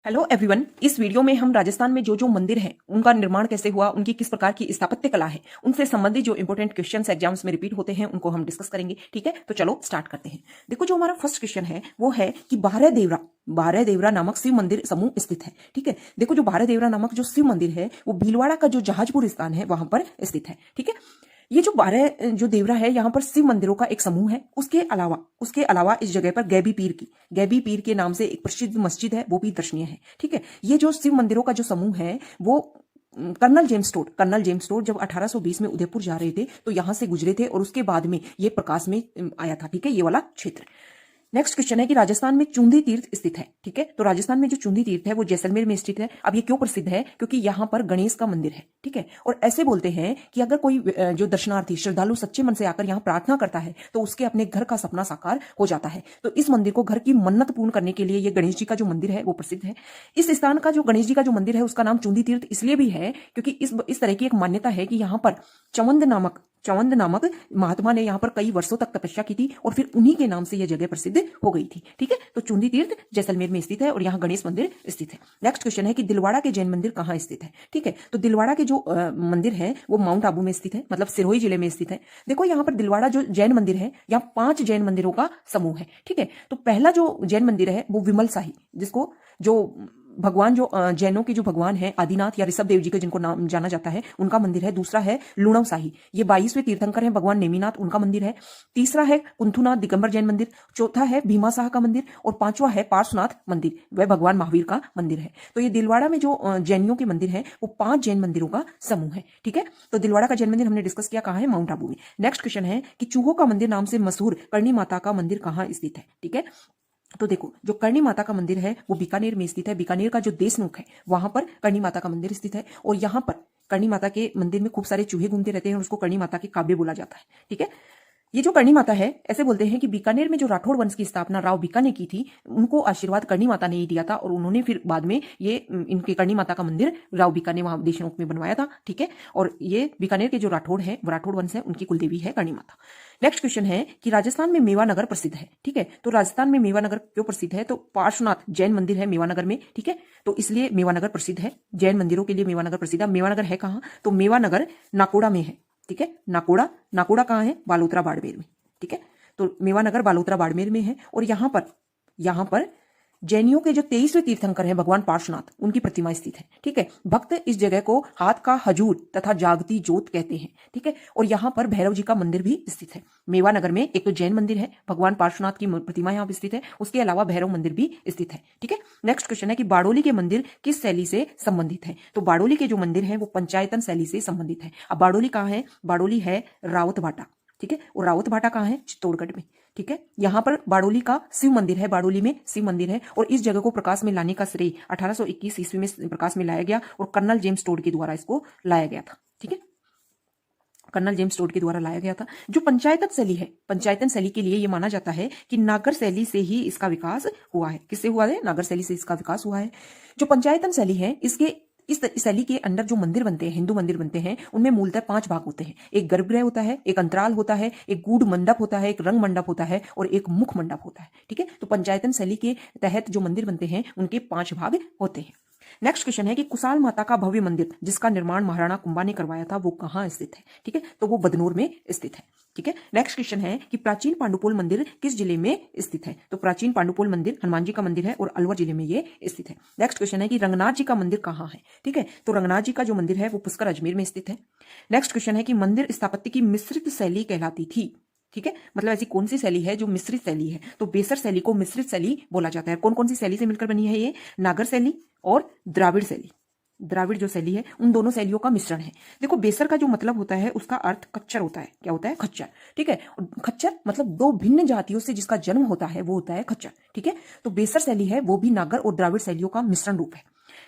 Hello everyone, इस video में हम राजस्थान में जो जो मंदिर हैं उनका निर्माण कैसे हुआ, उनकी किस प्रकार की स्थापत्य कला है, उनसे संबंधित जो इंपॉर्टेंट क्वेश्चंस एग्जाम्स में रिपीट होते हैं उनको हम डिस्कस करेंगे। ठीक है, तो चलो स्टार्ट करते हैं। देखो, जो हमारा फर्स्ट क्वेश्चन है वो है कि बारह देवरा नामक शिव मंदिर समूह स्थित है। ठीक है, देखो जो बारह देवरा नामक जो शिव मंदिर है वो भीलवाड़ा का जो जहाजपुर स्थान है वहां पर स्थित है। ठीक है, ये जो बारह जो देवरा है यहाँ पर शिव मंदिरों का एक समूह है। उसके अलावा इस जगह पर गैबी पीर के नाम से एक प्रसिद्ध मस्जिद है, वो भी दर्शनीय है। ठीक है, ये जो शिव मंदिरों का जो समूह है वो कर्नल जेम्स टोड जब 1820 में उदयपुर जा रहे थे तो यहां से गुजरे थे और उसके बाद में ये प्रकाश में आया था। ठीक है, ये वाला क्षेत्र। नेक्स्ट क्वेश्चन है कि राजस्थान में चूंदी तीर्थ स्थित है। ठीक है, तो राजस्थान में जो चूंदी तीर्थ है वो जैसलमेर में स्थित है। अब ये क्यों प्रसिद्ध है? क्योंकि यहाँ पर गणेश का मंदिर है। ठीक है, और ऐसे बोलते हैं कि अगर कोई जो दर्शनार्थी श्रद्धालु सच्चे मन से आकर यहाँ प्रार्थना करता है तो उसके अपने घर का सपना साकार हो जाता है। तो इस मंदिर को घर की मन्नत पूर्ण करने के लिए ये गणेश जी का जो मंदिर है वो प्रसिद्ध है। इस स्थान का जो गणेश जी का जो मंदिर है उसका नाम चूंदी तीर्थ इसलिए भी है क्योंकि इस तरह की एक मान्यता है कि यहाँ पर चवंद नामक महात्मा ने यहाँ पर कई वर्षों तक तपस्या की थी और फिर उन्हीं के नाम से यह जगह प्रसिद्ध हो गई थी। ठीक है, तो चूंदी तीर्थ जैसलमेर में स्थित है और यहाँ गणेश मंदिर स्थित है। नेक्स्ट क्वेश्चन है कि दिलवाड़ा के जैन मंदिर कहाँ स्थित है। ठीक है, तो दिलवाड़ा के जो मंदिर है वो माउंट आबू में स्थित है, मतलब सिरोही जिले में स्थित है। देखो, यहाँ पर दिलवाड़ा जो जैन मंदिर है, यहाँ 5 जैन मंदिरों का समूह है। ठीक है, तो पहला जो जैन मंदिर है वो विमल शाही, जिसको जो भगवान जो जैनों के जो भगवान है आदिनाथ या ऋषभ देव जी का जिनको नाम जाना जाता है उनका मंदिर है। दूसरा है लुणव शाही, ये 22वें तीर्थंकर हैं भगवान नेमिनाथ, उनका मंदिर है। तीसरा है कुंथुनाथ दिगंबर जैन मंदिर। चौथा है भीमा शाह का मंदिर और पांचवा है पार्श्वनाथ मंदिर, वह भगवान महावीर का मंदिर है। तो ये दिलवाड़ा में जो जैनियों के मंदिर है वो 5 जैन मंदिरों का समूह है। ठीक है, तो दिलवाड़ा का जैन मंदिर हमने डिस्कस किया, कहाँ है? माउंट आबू में। नेक्स्ट क्वेश्चन है कि चूहों का मंदिर नाम से मशहूर करणी माता का मंदिर कहाँ स्थित है। ठीक है, तो देखो, जो करणी माता का मंदिर है वो बीकानेर में स्थित है। बीकानेर का जो देशमुख है वहां पर करणी माता का मंदिर स्थित है और यहाँ पर करणी माता के मंदिर में खूब सारे चूहे घूमते रहते हैं और उसको करणी माता के काव्य बोला जाता है। ठीक है, ये जो करणी माता है, ऐसे बोलते हैं कि बीकानेर में जो राठौड़ वंश की स्थापना राव बीका ने की थी, उनको आशीर्वाद करणी माता ने ही दिया था और उन्होंने फिर बाद में ये इनके करणी माता का मंदिर राव बीका ने वहां देशनोक में बनवाया था। ठीक है, और ये बीकानेर के जो राठौड़ है, वो राठौड़ वंश है, उनकी कुलदेवी है करणी माता। नेक्स्ट क्वेश्चन है कि राजस्थान में मेवानगर प्रसिद्ध है। ठीक है, तो राजस्थान में मेवानगर क्यों प्रसिद्ध है? तो पार्श्वनाथ जैन मंदिर है मेवानगर में। ठीक है, तो इसलिए मेवानगर प्रसिद्ध है, जैन मंदिरों के लिए मेवानगर प्रसिद्ध है। मेवानगर है कहाँ? तो मेवानगर नाकोड़ा में है। ठीक है, नाकोड़ा कहाँ है? बालोतरा बाड़मेर में। ठीक है, तो मेवानगर बालोतरा बाड़मेर में है और यहाँ पर जैनियों के जो 23वें तीर्थंकर हैं भगवान पार्श्वनाथ, उनकी प्रतिमा स्थित है। ठीक है, भक्त इस जगह को हाथ का हजूर तथा जागती जोत कहते हैं। ठीक है, और यहाँ पर भैरव जी का मंदिर भी स्थित है। मेवानगर में एक तो जैन मंदिर है, भगवान पार्श्वनाथ की प्रतिमा यहाँ पर स्थित है, उसके अलावा भैरव मंदिर भी स्थित है। ठीक है, नेक्स्ट क्वेश्चन है कि बारडोली के मंदिर किस शैली से संबंधित है। तो बारडोली के जो मंदिर है वो पंचायतन शैली से संबंधित है। अब बारडोली कहाँ है? बारडोली है रावत भाटा। ठीक है, और रावत भाटा कहाँ है? चित्तौड़गढ़ में। ठीक है, यहाँ पर बारडोली का शिव मंदिर है, बारडोली में शिव मंदिर है और इस जगह को प्रकाश में लाने का श्रेय 1821 ईस्वी में प्रकाश में लाया गया और कर्नल जेम्स टोड के द्वारा इसको लाया गया था। ठीक है, कर्नल जेम्स टोड के द्वारा लाया गया था। जो पंचायतन शैली है, पंचायतन शैली के लिए यह माना जाता है कि नागर शैली से ही इसका विकास हुआ है। किससे हुआ है? नागर शैली से इसका विकास हुआ है। जो पंचायतन शैली है, इस शैली के अंदर जो मंदिर बनते हैं, हिंदू मंदिर बनते हैं, उनमें मूलतः 5 भाग होते हैं। एक गर्भगृह होता है, एक अंतराल होता है, एक गूढ़ मंडप होता है, एक रंग मंडप होता है और एक मुख मंडप होता है। ठीक है, तो पंचायतन शैली के तहत जो मंदिर बनते हैं उनके 5 भाग होते हैं। नेक्स्ट क्वेश्चन है कि कुशाल माता का भव्य मंदिर जिसका निर्माण महाराणा कुंभा ने करवाया था वो कहाँ स्थित है। ठीक है, तो वो बदनूर में स्थित है। ठीक है, नेक्स्ट क्वेश्चन है कि प्राचीन पांडुपोल मंदिर किस जिले में स्थित है। तो प्राचीन पांडुपोल मंदिर हनुमान जी का मंदिर है और अलवर जिले में ये स्थित है। नेक्स्ट क्वेश्चन है कि रंगनाथ जी का मंदिर कहाँ है। ठीक है, तो रंगनाथ जी का जो मंदिर है वो पुष्कर अजमेर में स्थित है। नेक्स्ट क्वेश्चन है कि मंदिर स्थापत्य की मिश्रित शैली कहलाती थी। ठीक है, मतलब ऐसी कौन सी शैली है जो मिश्रित शैली है? तो बेसर शैली को मिश्रित शैली बोला जाता है। कौन कौन सी शैली से मिलकर बनी है? ये नागर शैली और द्राविड़ शैली। द्राविड़ जो शैली है उन दोनों शैलियों का मिश्रण है। देखो, बेसर का जो मतलब होता है उसका अर्थ खच्चर होता है। क्या होता है? खच्चर। ठीक है, खच्चर मतलब 2 भिन्न जातियों से जिसका जन्म होता है वो होता है खच्चर। ठीक है, तो बेसर शैली है वो भी नागर और द्राविड़ शैलियों का मिश्रण रूप है।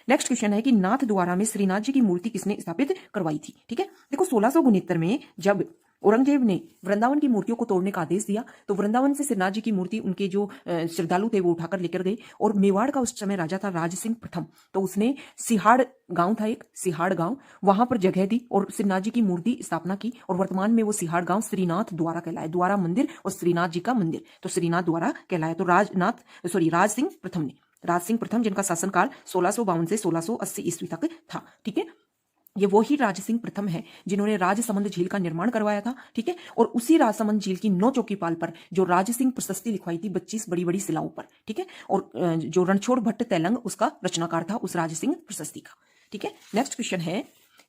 नेक्स्ट क्वेश्चन है कि नाथ द्वारा में श्रीनाथ जी की मूर्ति किसने स्थापित करवाई थी। ठीक है, देखो 1669 में जब औरंगजेब ने वृंदावन की मूर्तियों को तोड़ने का आदेश दिया तो वृंदावन से श्रीनाथ जी की मूर्ति उनके जो श्रद्धालु थे वो उठाकर लेकर गए और मेवाड़ का उस समय राजा था राज सिंह प्रथम, तो उसने सिहाड़ गांव था, एक सिहाड़ गांव, वहां पर जगह दी और श्रीनाथ जी की मूर्ति स्थापना की और वर्तमान में वो सिहाड़ गांव श्रीनाथ द्वारा कहलाए। द्वारा मंदिर और श्रीनाथ जी का मंदिर तो श्रीनाथ द्वारा कहलाया। तो राज सिंह प्रथम ने। राज सिंह प्रथम, जिनका शासनकाल 1652 से 1680 ईस्वी तक था। ठीक है, ये वही राज सिंह प्रथम है जिन्होंने राजसमंद झील का निर्माण करवाया था। ठीक है, और उसी राजसमंद झील की 9 चौकीपाल पर जो राज सिंह प्रशस्ति लिखवाई थी 25 बड़ी बड़ी शिलाओं पर। ठीक है, और जो रणछोड़ भट्ट तैलंग उसका रचनाकार था उस राज सिंह प्रशस्ति का। ठीक है, नेक्स्ट क्वेश्चन है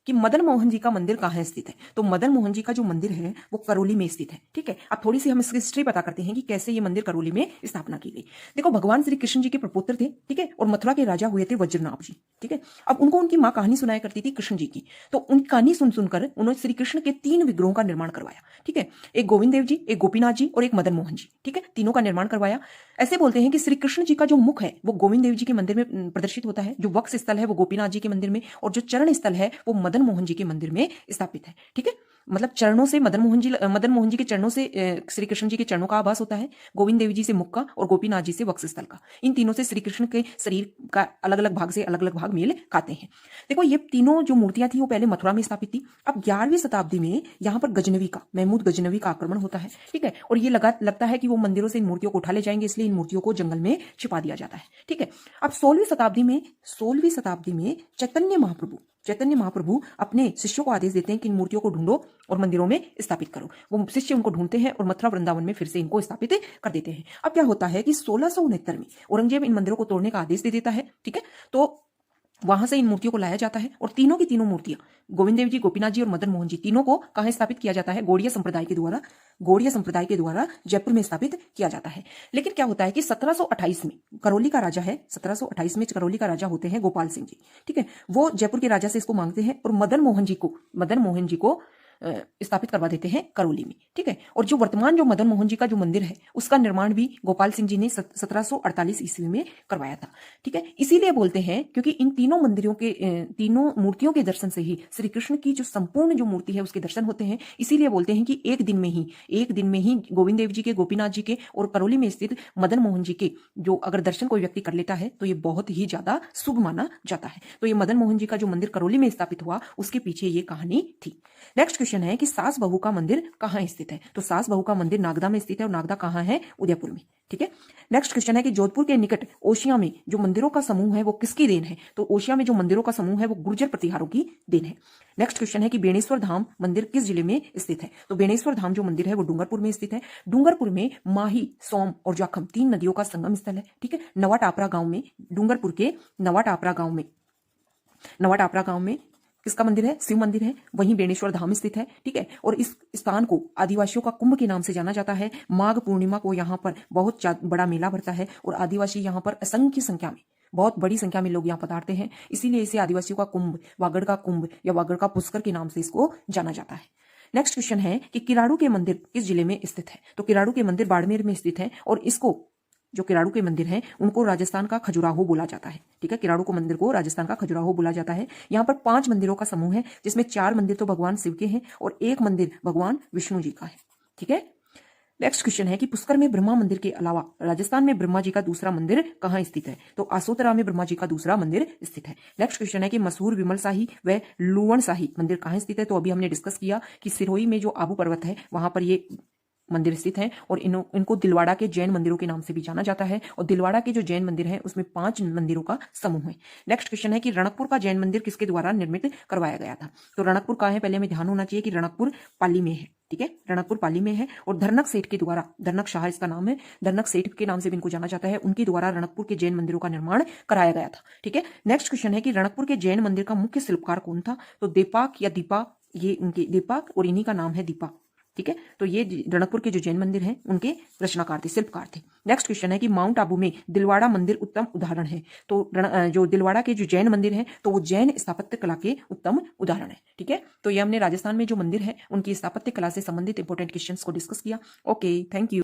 कि मदन मोहन जी का मंदिर कहाँ स्थित है। तो मदन मोहन जी का जो मंदिर है वो करौली में स्थित है। ठीक है, अब थोड़ी सी हम इसकी हिस्ट्री पता करते हैं कि कैसे ये मंदिर करौली में स्थापना की गई। देखो, भगवान श्री कृष्ण जी के प्रपुत्र थे। ठीक है, और मथुरा के राजा हुए थे वज्रनाभ जी। ठीक है, अब उनको उनकी माँ कहानी सुनाया करती थी कृष्ण जी की, तो उनकी कहानी सुन सुनकर उन्होंने श्री कृष्ण के 3 विग्रहों का निर्माण करवाया। ठीक है, एक गोविंद देव जी, एक गोपीनाथ जी और एक मदन मोहन जी। ठीक है, तीनों का निर्माण करवाया। ऐसे बोलते हैं कि श्री कृष्ण जी का जो मुख है वो गोविंद देव जी के मंदिर में प्रदर्शित होता है, जो वक्ष स्थल है वो गोपीनाथ जी के मंदिर में, और जो चरण स्थल है वो मदन मोहन जी के मंदिर में स्थापित है। ठीक है, मतलब चरणों से मदन मोहन जी के चरणों से श्री कृष्ण जी के चरणों का आभास होता है, गोविंद देव जी से मुख का और गोपीनाथ जी से वक्ष स्थल का। इन तीनों से श्री कृष्ण के शरीर का अलग अलग भाग से अलग अलग भाग मेल खाते हैं। देखो, ये तीनों जो मूर्तियां थी वो पहले मथुरा में स्थापित थी। अब 11वीं शताब्दी में यहाँ पर गजनवी का, महमूद गजनवी का आक्रमण होता है। ठीक है, और ये लगता है कि वो मंदिरों से इन मूर्तियों को उठा ले जाएंगे, इसलिए इन मूर्तियों को जंगल में छिपा दिया जाता है। ठीक है, अब 16वीं शताब्दी में चैतन्य महाप्रभु अपने शिष्यों को आदेश देते हैं कि इन मूर्तियों को ढूंढो और मंदिरों में स्थापित करो। वो शिष्य उनको ढूंढते हैं और मथुरा वृंदावन में फिर से इनको स्थापित कर देते हैं। अब क्या होता है कि 1669 में औरंगजेब इन मंदिरों को तोड़ने का आदेश दे देता है। ठीक है, तो वहां से इन मूर्तियों को लाया जाता है और तीनों की तीनों मूर्तियां, गोविंद देव जी, गोपीनाथ जी और मदन मोहन जी, तीनों को कहां स्थापित किया जाता है? गौड़िया संप्रदाय के द्वारा जयपुर में स्थापित किया जाता है। लेकिन क्या होता है कि 1728 में करौली का राजा है, 1728 में करौली का राजा होते हैं गोपाल सिंह जी। ठीक है, वो जयपुर के राजा से इसको मांगते हैं और मदन मोहन जी को स्थापित करवा देते हैं करौली में। ठीक है, और जो वर्तमान जो मदन मोहन जी का जो मंदिर है उसका निर्माण भी गोपाल सिंह जी ने 1748 ईस्वी में करवाया था। ठीक है, इसीलिए बोलते हैं क्योंकि इन तीनों मंदिरों के तीनों मूर्तियों के दर्शन से ही श्री कृष्ण की जो संपूर्ण जो मूर्ति है उसके दर्शन होते हैं। इसीलिए बोलते हैं कि एक दिन में ही गोविंद देव जी के, गोपीनाथ जी के और करौली में स्थित मदन मोहन जी के जो अगर दर्शन कोई व्यक्ति कर लेता है तो ये बहुत ही ज्यादा शुभ माना जाता है। तो ये मदन मोहन जी का जो मंदिर करौली में स्थापित हुआ उसके पीछे ये कहानी थी। नेक्स्ट क्वेश्चन है कि सास बहू का मंदिर कहाँ स्थित है। तो सास बहू का मंदिर नागदा में स्थित है और नागदा कहाँ है? उदयपुर में। ठीक है, नेक्स्ट क्वेश्चन है कि जोधपुर के निकट ओशिया में जो मंदिरों का समूह है वो किसकी देन है? तो ओशिया में जो मंदिरों का समूह है वो गुर्जर प्रतिहारों की देन है। नेक्स्ट क्वेश्चन है कि बेणेश्वर धाम मंदिर किस जिले में स्थित है? तो बेणेश्वर धाम जो मंदिर है वो डूंगरपुर में स्थित है। डूंगरपुर में माही, सोम और जाखम 3 नदियों का संगम स्थल है। ठीक है, नवा टापरा गांव में, डूंगरपुर के नवा टापरा गांव में किसका मंदिर है? शिव मंदिर है। वहीं बेणेश्वर धाम स्थित है। ठीक है, और इस स्थान को आदिवासियों का कुंभ के नाम से जाना जाता है। माघ पूर्णिमा को यहाँ पर बहुत बड़ा मेला भरता है और आदिवासी यहाँ पर असंख्य संख्या में, बहुत बड़ी संख्या में लोग यहाँ पधारते हैं। इसीलिए इसे आदिवासियों का कुंभ, वागड़ का कुंभ या वागड़ का पुष्कर के नाम से इसको जाना जाता है। नेक्स्ट क्वेश्चन है कि किराड़ू के मंदिर किस जिले में स्थित है? तो किराड़ू के मंदिर बाड़मेर में स्थित है और इसको जो किराड़ू के मंदिर हैं उनको राजस्थान का खजुराहो बोला जाता है। ठीक है, किराड़ू को मंदिर को राजस्थान का खजुराहो बोला जाता है। यहाँ पर 5 मंदिरों का समूह है जिसमें 4 मंदिर तो भगवान शिव के हैं और 1 मंदिर भगवान विष्णु जी का है। ठीक है, नेक्स्ट क्वेश्चन है कि पुष्कर में ब्रह्मा मंदिर के अलावा राजस्थान में ब्रह्मा जी का दूसरा मंदिर कहाँ स्थित है? तो आसोतरा में ब्रह्मा जी का दूसरा मंदिर स्थित है। नेक्स्ट क्वेश्चन है कि मशहूर विमल शाही व लूवण शाही मंदिर कहाँ स्थित है? तो अभी हमने डिस्कस किया कि सिरोही में जो आबू पर्वत है वहां पर ये मंदिर स्थित है और इनको दिलवाड़ा के जैन मंदिरों के नाम से भी जाना जाता है और दिलवाड़ा के जो जैन मंदिर है उसमें 5 मंदिरों का समूह है। नेक्स्ट क्वेश्चन है कि रणकपुर का जैन मंदिर किसके द्वारा निर्मित करवाया गया था? तो रणकपुर कहाँ है? पहले हमें ध्यान होना चाहिए कि रणकपुर पाली में है। ठीक है, रणकपुर पाली में है और धरनक सेठ के द्वारा, धरनक शाह इसका नाम है, धरनक सेठ के नाम से भी इनको जाना जाता है, उनके द्वारा रणकपुर के जैन मंदिरों का निर्माण कराया गया था। ठीक है, नेक्स्ट क्वेश्चन है कि रणकपुर के जैन मंदिर का मुख्य शिल्पकार कौन था? तो दीपाक या दीपा, ये उनके दीपक और इन्हीं का नाम है दीपा। ठीक है, तो ये रणकपुर के जो जैन मंदिर हैं उनके रचनाकार थे, शिल्पकार थे। नेक्स्ट क्वेश्चन है कि माउंट आबू में दिलवाड़ा मंदिर उत्तम उदाहरण है। तो जो दिलवाड़ा के जो जैन मंदिर है तो वो जैन स्थापत्य कला के उत्तम उदाहरण है। ठीक है, तो ये हमने राजस्थान में जो मंदिर है उनकी स्थापत्य कला से संबंधित इंपॉर्टेंट क्वेश्चंस को डिस्कस किया। Okay, thank you.